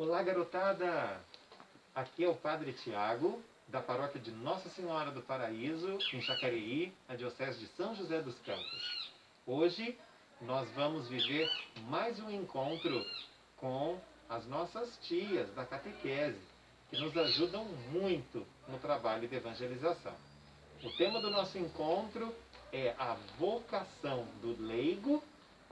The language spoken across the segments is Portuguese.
Olá, garotada! Aqui é o Padre Tiago, da paróquia de Nossa Senhora do Paraíso, em Jacareí, na Diocese de São José dos Campos. Hoje nós vamos viver mais um encontro com as nossas tias da catequese, que nos ajudam muito no trabalho de evangelização. O tema do nosso encontro é a vocação do leigo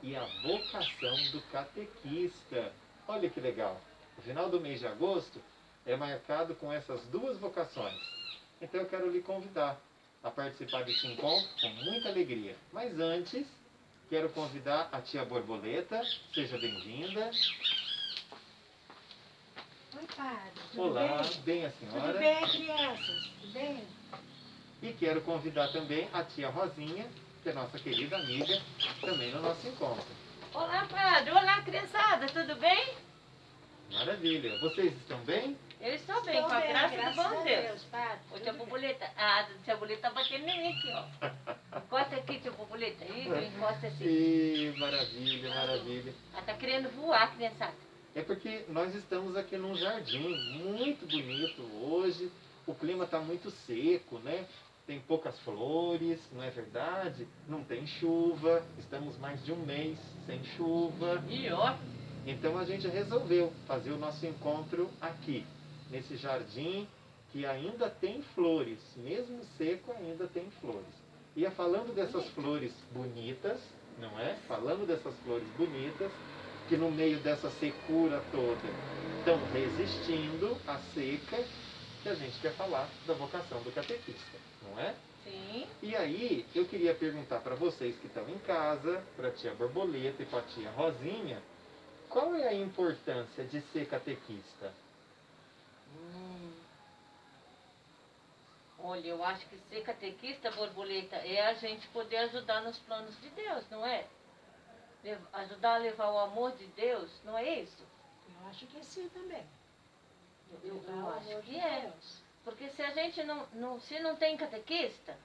e a vocação do catequista. Olha que legal! O final do mês de agosto é marcado com essas duas vocações. Então eu quero lhe convidar a participar desse encontro com muita alegria. Mas antes, quero convidar a tia Borboleta. Seja bem-vinda. Oi, padre. Tudo Olá, bem? bem a senhora? Tudo bem, crianças? Tudo bem? E quero convidar também a tia Rosinha, que é nossa querida amiga, também no nosso encontro. Olá, padre. Olá, criançada. Tudo bem? Maravilha. Vocês estão bem? Eu estou bem, Estou com a bem, graça do graças bom a Deus. padre. Ô, tia Tudo bem. Borboleta. A tia Borboleta tá batendo em mim aqui, ó. Encosta aqui, tia Borboleta. Isso, encosta assim. E maravilha, maravilha. Ela tá querendo voar, criançada. É porque nós estamos aqui num jardim muito bonito hoje. O clima está muito seco, né? Tem poucas flores, não é verdade? Não tem chuva. Estamos mais de um mês sem chuva. E ó, Então a gente resolveu fazer o nosso encontro aqui, nesse jardim que ainda tem flores, mesmo seco ainda tem flores. E é falando dessas flores bonitas, não é? Falando dessas flores bonitas, que no meio dessa secura toda estão resistindo à seca, que a gente quer falar da vocação do catequista, não é? sim. E aí, eu queria perguntar para vocês que estão em casa, para a tia Borboleta e para a tia Rosinha, qual é a importância de ser catequista? Olha, eu acho que ser catequista, Borboleta, é a gente poder ajudar nos planos de Deus, não é? Ajudar a levar o amor de Deus, não é isso? Eu acho que sim também. Eu Levar o acho amor que de é. Deus. Porque se a gente se não tem catequista,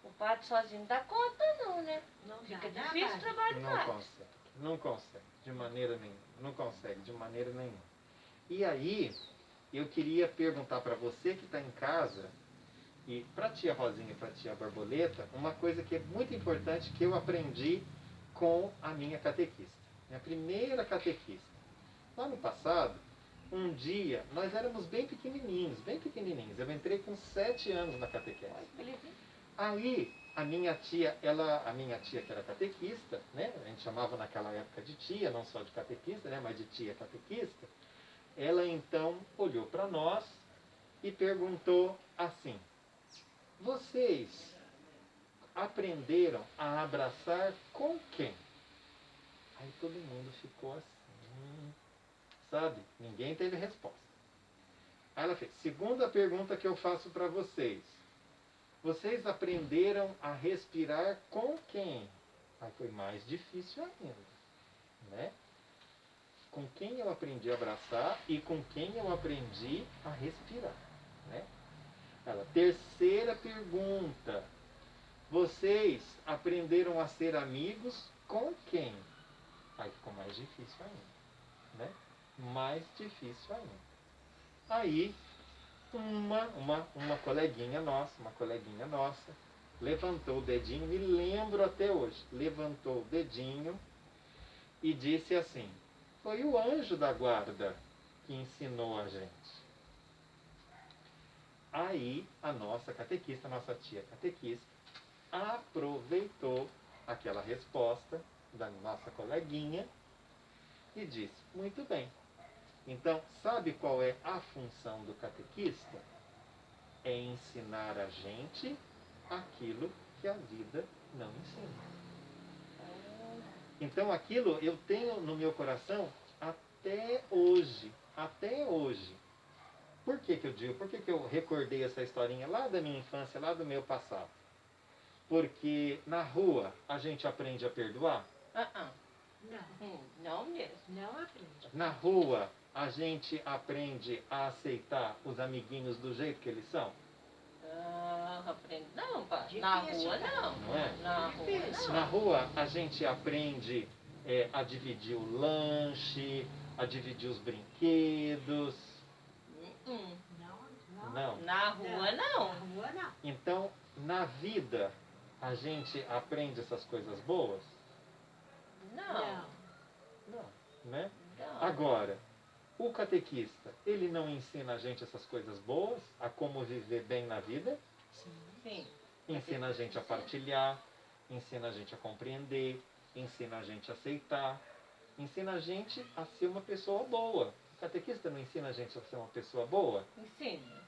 o padre sozinho não dá conta não, né? Não Fica dá, difícil o padre? trabalho do Não padre. consegue, não consegue, de maneira nenhuma, não consegue, de maneira nenhuma. E aí, eu queria perguntar para você que está em casa, e para a tia Rosinha e para a tia Borboleta, uma coisa que é muito importante que eu aprendi com a minha catequista, minha primeira catequista. Lá no passado, um dia, nós éramos bem pequenininhos, bem pequenininhos. Eu entrei com 7 anos na catequese. Aí, a minha tia que era catequista, né? A gente chamava naquela época de tia, não só de catequista, né? Mas de tia catequista. Ela então olhou para nós e perguntou assim: vocês aprenderam a abraçar com quem? Aí todo mundo ficou assim, sabe? Ninguém teve resposta. Aí ela fez: segunda pergunta que eu faço para vocês. Vocês aprenderam a respirar com quem? Aí foi mais difícil ainda, né? Com quem eu aprendi a abraçar e com quem eu aprendi a respirar, né? Ela, terceira pergunta. Vocês aprenderam a ser amigos com quem? Aí ficou mais difícil ainda, né? Mais difícil ainda. Aí uma coleguinha nossa, levantou o dedinho, me lembro até hoje, levantou o dedinho e disse assim: foi o anjo da guarda que ensinou a gente. Aí a nossa catequista, a nossa tia catequista, aproveitou aquela resposta da nossa coleguinha e disse: muito bem. Então, sabe qual é a função do catequista? É ensinar a gente aquilo que a vida não ensina. Então aquilo eu tenho no meu coração até hoje. Até hoje. Por que eu digo? Por que eu recordei essa historinha lá da minha infância, lá do meu passado? Porque na rua a gente aprende a perdoar. Não, Não mesmo. não aprende. Na rua a gente aprende a aceitar os amiguinhos do jeito que eles são. Ah, aprende. Não, padre. Difícil, Na rua padre. não. Não é? Na rua Na não. rua a gente aprende a dividir o lanche, a dividir os brinquedos. Não. Na rua não. Na rua não. Então, na vida, a gente aprende essas coisas boas? Não. Não, né? Não. Agora, o catequista, ele não ensina a gente essas coisas boas, a como viver bem na vida? Sim. Ensina a gente a partilhar, ensina a gente a compreender, ensina a gente a aceitar, ensina a gente a ser uma pessoa boa. O catequista não ensina a gente a ser uma pessoa boa? Ensina.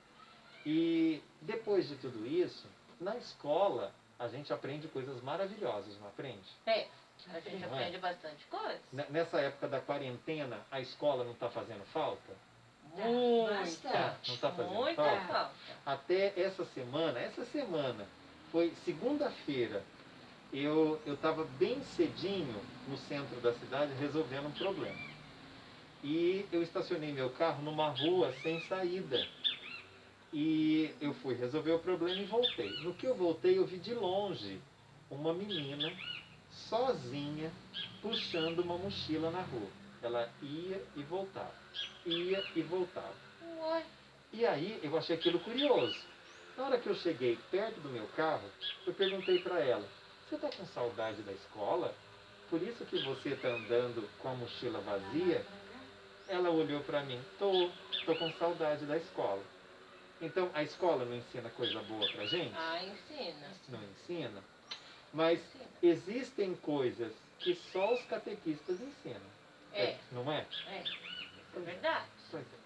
E depois de tudo isso, na escola, a gente aprende coisas maravilhosas, não aprende? É. A gente Não é? aprende bastante coisa. Nessa época da quarentena, a escola não está fazendo falta? Muita. Bastante. Não está fazendo Muita falta? falta. Até essa semana, foi segunda-feira, eu estava bem cedinho no centro da cidade resolvendo um problema. E eu estacionei meu carro numa rua sem saída. E eu fui resolver o problema e voltei. No que eu voltei, eu vi de longe uma menina sozinha puxando uma mochila na rua. Ela ia e voltava, ia e voltava. Ué. E aí eu achei aquilo curioso. Na hora que eu cheguei perto do meu carro, eu perguntei para ela: você está com saudade da escola? Por isso que você está andando com a mochila vazia? Ela olhou para mim: tô com saudade da escola. Então a escola não ensina coisa boa para gente? Ah, ensina. Não ensina. Mas Ensina. existem coisas que só os catequistas ensinam. É. Não é? É. É verdade. Pois é.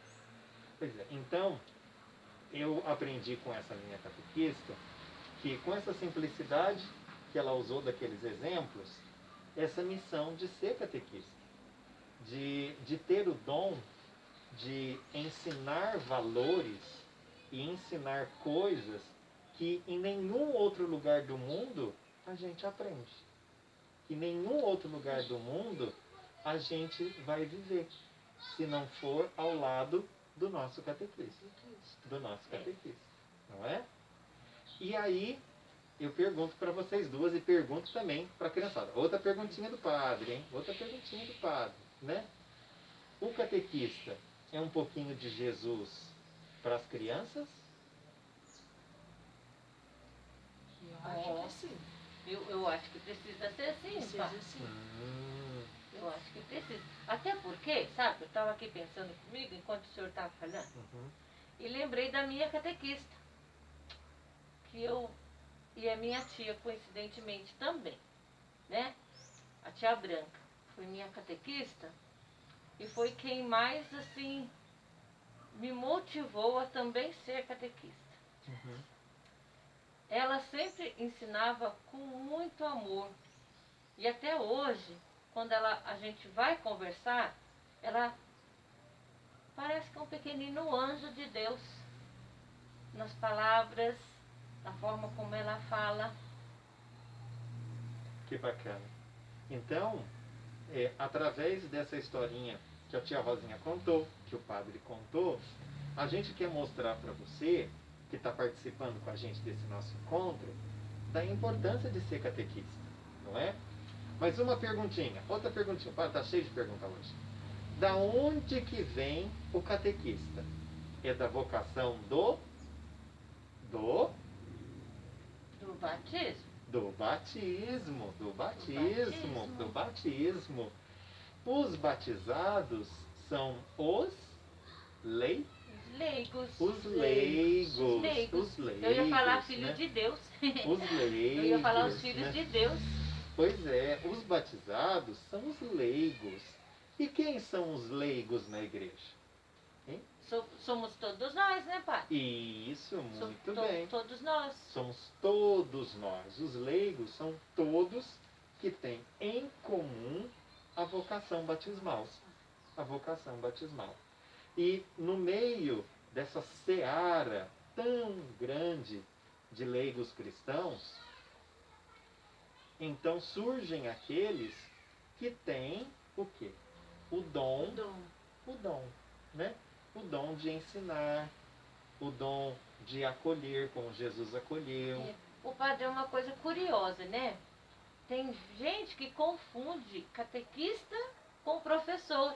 Pois é. Então, eu aprendi com essa minha catequista que com essa simplicidade que ela usou daqueles exemplos, essa missão de ser catequista, de ter o dom de ensinar valores e ensinar coisas que em nenhum outro lugar do mundo a gente aprende. Em nenhum outro lugar do mundo a gente vai viver, se não for ao lado do nosso catequista. Do nosso catequista, não é? E aí, eu pergunto para vocês duas e pergunto também para a criançada. Outra perguntinha do padre, hein? Outra perguntinha do padre, né? O catequista é um pouquinho de Jesus para as crianças? Eu acho que sim. Eu acho que precisa ser assim, Precisa pá. sim. Eu acho que precisa. Até porque, sabe, eu estava aqui pensando comigo enquanto o senhor estava falando, e lembrei da minha catequista, que eu e a minha tia, coincidentemente, também, né? A tia Branca foi minha catequista e foi quem mais, assim, me motivou a também ser catequista. Ela sempre ensinava com muito amor. E até hoje, quando a gente vai conversar, ela parece que é um pequenino anjo de Deus. Nas palavras, na forma como ela fala. Que bacana. Então, através dessa historinha que a tia Rosinha contou, que o padre contou, a gente quer mostrar para você, que está participando com a gente desse nosso encontro, da importância de ser catequista, não é? Mais uma perguntinha, outra perguntinha. O padre está cheio de perguntas hoje. Da onde que vem o catequista? É da vocação do batismo. Do batismo, do batismo, do batismo. Os batizados são os leigos. Leigos. Os leigos. Leigos. Os leigos. Eu ia falar filho né? de Deus. Os leigos. Eu ia falar os filhos né? de Deus. Pois é, os batizados são os leigos. E quem são os leigos na igreja? Hein? Somos todos nós, né, pai? Isso, muito bem. Todos nós. Somos todos nós. Os leigos são todos que têm em comum a vocação batismal. A vocação batismal. E no meio dessa seara tão grande de leigos cristãos, então surgem aqueles que têm o quê? O dom, né? O dom de ensinar, o dom de acolher como Jesus acolheu. O padre é uma coisa curiosa, né? Tem gente que confunde catequista com professor.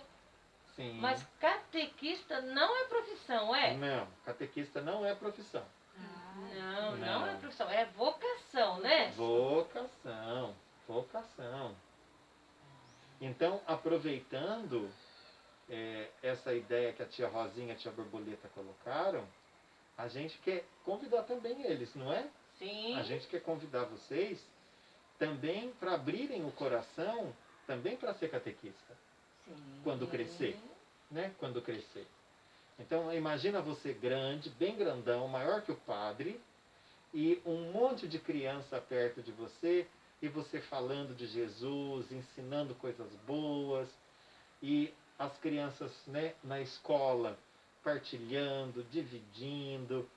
Sim. Mas catequista não é profissão, é? Não, catequista não é profissão. Não, Não. não é profissão, é vocação, né? Vocação, vocação. Então, aproveitando essa ideia que a tia Rosinha e a tia Borboleta colocaram, a gente quer convidar também eles, não é? Sim. A gente quer convidar vocês também para abrirem o coração, também para ser catequista, Sim. quando crescer, né? Quando crescer. Então, imagina você grande, bem grandão, maior que o padre, e um monte de criança perto de você, e você falando de Jesus, ensinando coisas boas, e as crianças, né, na escola partilhando, dividindo,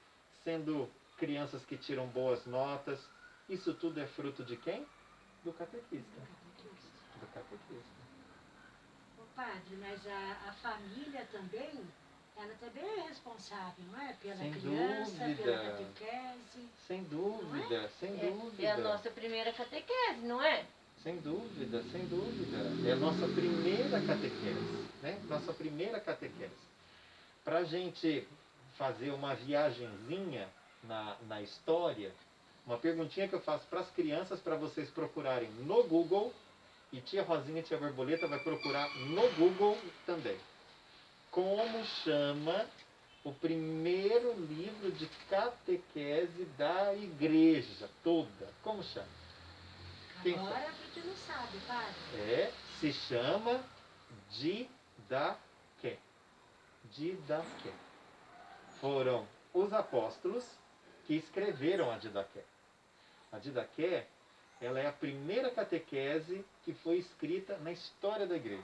sendo crianças que tiram boas notas. Isso tudo é fruto de quem? Do catequista. Do catequista. Ô padre, mas a família também, ela também é responsável, não é? Pela Sem criança, dúvida. pela catequese. Sem dúvida, sem dúvida. É a nossa primeira catequese, não é? Sem dúvida, sem dúvida. É a nossa primeira catequese, né? Nossa primeira catequese. Para a gente fazer uma viagenzinha na história, uma perguntinha que eu faço para as crianças, para vocês procurarem no Google, e tia Rosinha e tia Borboleta vai procurar no Google também. Como chama o primeiro livro de catequese da igreja toda? Como chama? Quem Agora sabe? a gente não sabe, padre. Se chama Didaqué. Didaqué. Foram os apóstolos que escreveram a Didaqué. A Didaqué, ela é a primeira catequese que foi escrita na história da igreja.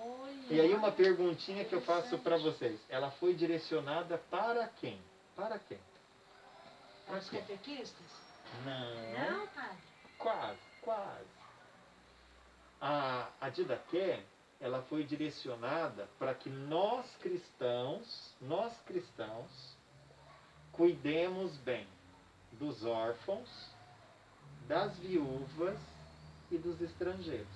Olha. E aí uma perguntinha que eu faço para vocês. Ela foi direcionada para quem? Para quem? Para os catequistas? Não. Não, padre. Quase, quase. A Didaqué, ela foi direcionada para que nós cristãos, cuidemos bem dos órfãos, das viúvas e dos estrangeiros.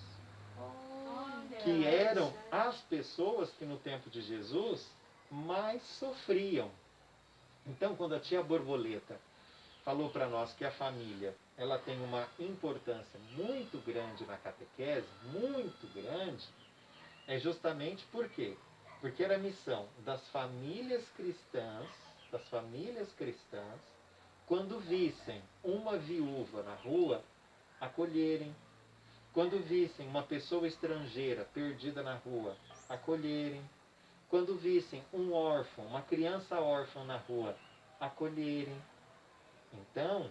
Olha. Que eram as pessoas que no tempo de Jesus mais sofriam. Então, quando a tia Borboleta falou para nós que a família ela tem uma importância muito grande na catequese, muito grande, é justamente por quê? Porque era a missão das famílias cristãs, quando vissem uma viúva na rua, acolherem. Quando vissem uma pessoa estrangeira perdida na rua, acolherem. Quando vissem um órfão, uma criança órfã na rua, acolherem. Então,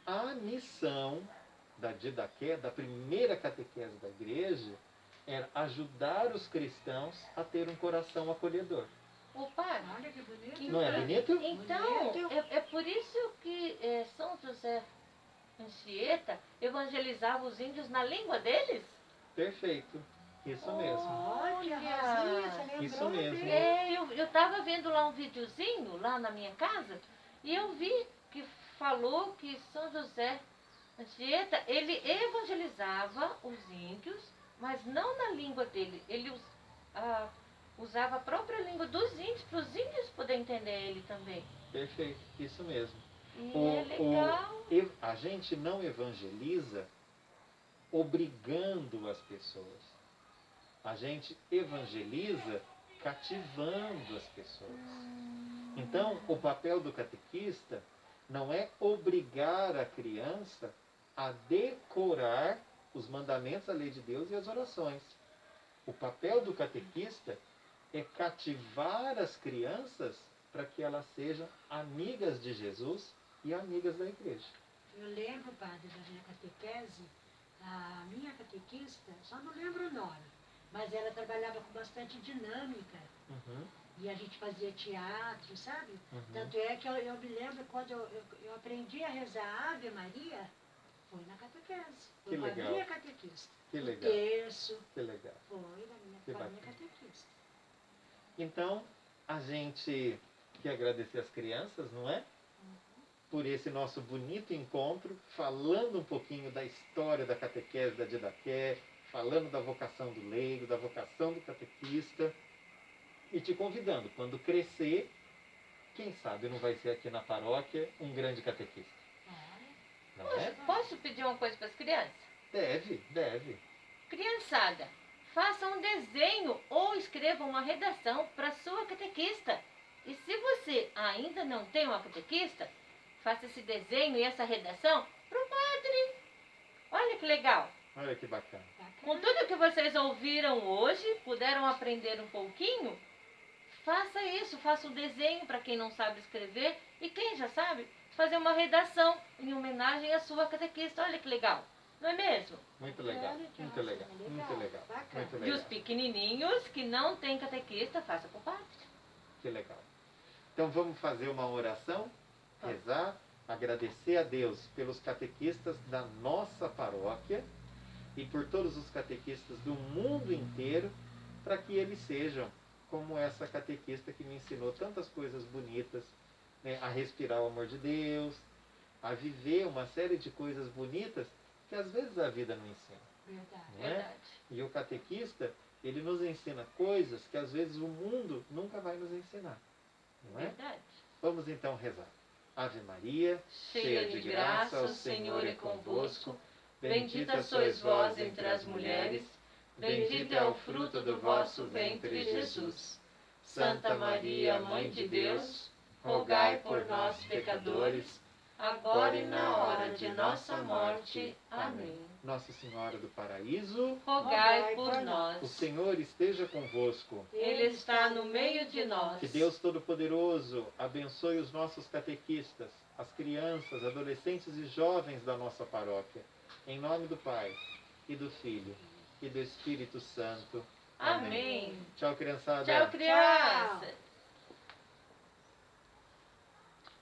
a missão da Didaqué, da primeira catequese da igreja, era ajudar os cristãos a ter um coração acolhedor. Ô, padre, Olha que bonito. Não é bonito? então, Bonito. é por isso que São José Anchieta evangelizava os índios na língua deles? Perfeito. Isso mesmo. Olha, Rosinha, você lembrou Isso mesmo. bem. Eu estava vendo lá um videozinho, lá na minha casa, e eu vi que falou que São José Anchieta, ele evangelizava os índios, mas não na língua dele. Ele usava a própria língua dos índios, para os índios poderem entender ele também. Perfeito. Isso mesmo. E é legal. A gente não evangeliza obrigando as pessoas. A gente evangeliza cativando as pessoas. Então, o papel do catequista não é obrigar a criança a decorar os mandamentos, a lei de Deus e as orações. O papel do catequista é cativar as crianças para que elas sejam amigas de Jesus e amigas da igreja. Eu lembro, padre, da minha catequese, a minha catequista, só não lembro o nome, mas ela trabalhava com bastante dinâmica. Uhum. E a gente fazia teatro, sabe? Uhum. Tanto é que eu me lembro quando eu aprendi a rezar Ave Maria, foi na catequese. Foi Que com a legal. minha catequista. Que O legal. terço, Que legal. foi Que com a minha bacana. catequista. Então, a gente quer agradecer as crianças, não é? Por esse nosso bonito encontro, falando um pouquinho da história da catequese da Didaqué, falando da vocação do leigo, da vocação do catequista. e te convidando, quando crescer, quem sabe não vai ser aqui na paróquia um grande catequista. Não é? Posso pedir uma coisa para as crianças? Deve, deve. Criançada, faça um desenho ou escreva uma redação para sua catequista. E se você ainda não tem uma catequista, faça esse desenho e essa redação para o padre. Olha que legal. Olha que bacana. Com tudo que vocês ouviram hoje, puderam aprender um pouquinho? Faça isso, faça um desenho para quem não sabe escrever e quem já sabe, fazer uma redação em homenagem à sua catequista. Olha que legal, não é mesmo? Muito legal, muito legal, muito legal, muito E os legal. pequenininhos que não têm catequista, faça com o padre. Que legal. Então vamos fazer uma oração, rezar, agradecer a Deus pelos catequistas da nossa paróquia e por todos os catequistas do mundo inteiro, para que eles sejam como essa catequista que me ensinou tantas coisas bonitas, né, a respirar o amor de Deus, a viver uma série de coisas bonitas que às vezes a vida não ensina. Verdade. Não é? Verdade. E o catequista, ele nos ensina coisas que às vezes o mundo nunca vai nos ensinar. Não é? Verdade. Vamos então rezar. Ave Maria, Cheia de graça, o Senhor é convosco. Bendita sois vós entre as mulheres. Bendito é o fruto do vosso ventre, Jesus. Santa Maria, Mãe de Deus, rogai por nós, pecadores, agora e na hora de nossa morte. Amém. Nossa Senhora do Paraíso, Rogai por o nós. Senhor esteja convosco. Ele está no meio de nós. Que Deus Todo-Poderoso abençoe os nossos catequistas, as crianças, adolescentes e jovens da nossa paróquia. Em nome do Pai, e do Filho, e do Espírito Santo. Amém. Tchau, criançada. Tchau, crianças.